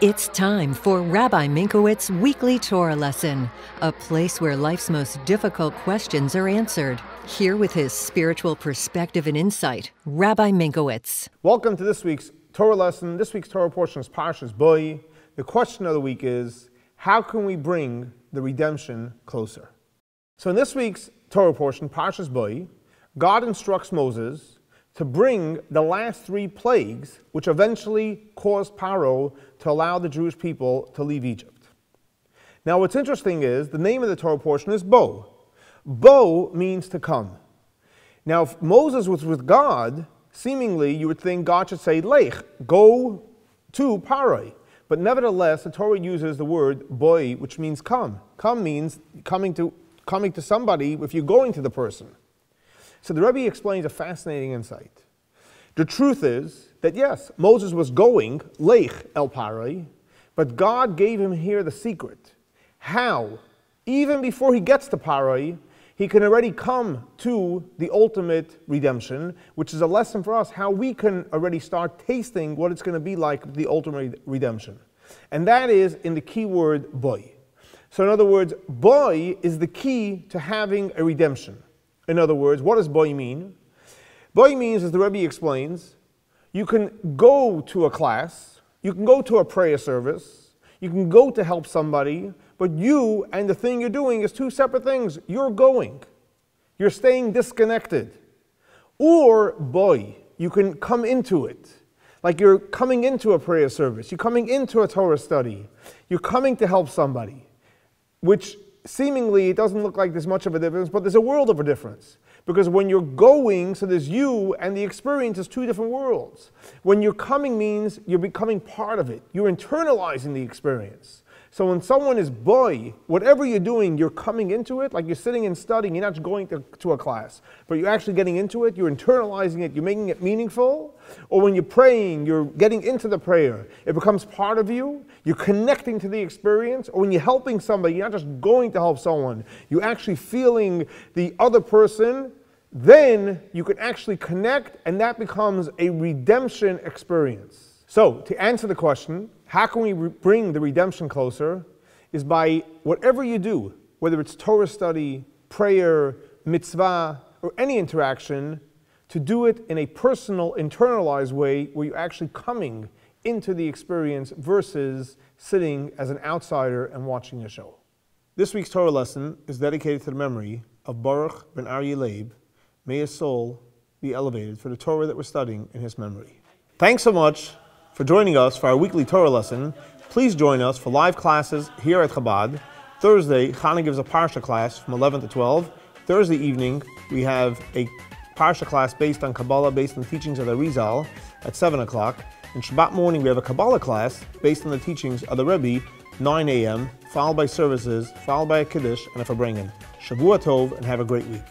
It's time for Rabbi Minkowicz's Weekly Torah Lesson, a place where life's most difficult questions are answered. Here with his spiritual perspective and insight, Rabbi Minkowicz. Welcome to this week's Torah lesson. This week's Torah portion is Parsha's Boy. The question of the week is, how can we bring the redemption closer? So in this week's Torah portion, Parsha's Boy, God instructs Moses to bring the last 3 plagues, which eventually caused Paro to allow the Jewish people to leave Egypt. Now what's interesting is, the name of the Torah portion is Bo. Bo means to come. Now if Moses was with God, seemingly you would think God should say, Lech, go to Paro. But nevertheless, the Torah uses the word Boi, which means come. Come means coming to somebody if you're going to the person. So the Rebbe explains a fascinating insight. The truth is that yes, Moses was going, Lech el Parai, but God gave him here the secret. How, even before he gets to Parai, he can already come to the ultimate redemption, which is a lesson for us, how we can already start tasting what it's going to be like, the ultimate redemption. And that is in the key word, boy. So in other words, boy is the key to having a redemption. In other words, what does boy mean? Boy means, as the Rebbe explains, you can go to a class, you can go to a prayer service, you can go to help somebody, but you and the thing you're doing is 2 separate things. You're going. You're staying disconnected. Or boy, you can come into it. Like you're coming into a prayer service, you're coming into a Torah study, you're coming to help somebody, which seemingly it doesn't look like there's much of a difference, but there's a world of a difference. Because when you're going, so there's you, and the experience is 2 different worlds. When you're coming means you're becoming part of it. You're internalizing the experience. So when someone is boy, whatever you're doing, you're coming into it, like you're sitting and studying, you're not just going to a class, but you're actually getting into it, you're internalizing it, you're making it meaningful. Or when you're praying, you're getting into the prayer, it becomes part of you, you're connecting to the experience. Or when you're helping somebody, you're not just going to help someone, you're actually feeling the other person, then you can actually connect, and that becomes a redemption experience. So, to answer the question, how can we bring the redemption closer, is by whatever you do, whether it's Torah study, prayer, mitzvah, or any interaction, to do it in a personal, internalized way where you're actually coming into the experience versus sitting as an outsider and watching a show. This week's Torah lesson is dedicated to the memory of Baruch ben Aryeh Leib. May his soul be elevated for the Torah that we're studying in his memory. Thanks so much for joining us for our weekly Torah lesson. Please join us for live classes here at Chabad. Thursday, Chana gives a Parsha class from 11 to 12. Thursday evening, we have a Parsha class based on Kabbalah, based on the teachings of the Arizal at 7 o'clock. And Shabbat morning, we have a Kabbalah class based on the teachings of the Rebbe, 9 a.m., followed by services, followed by a Kiddush and a Farbrengen. Shavua Tov, and have a great week.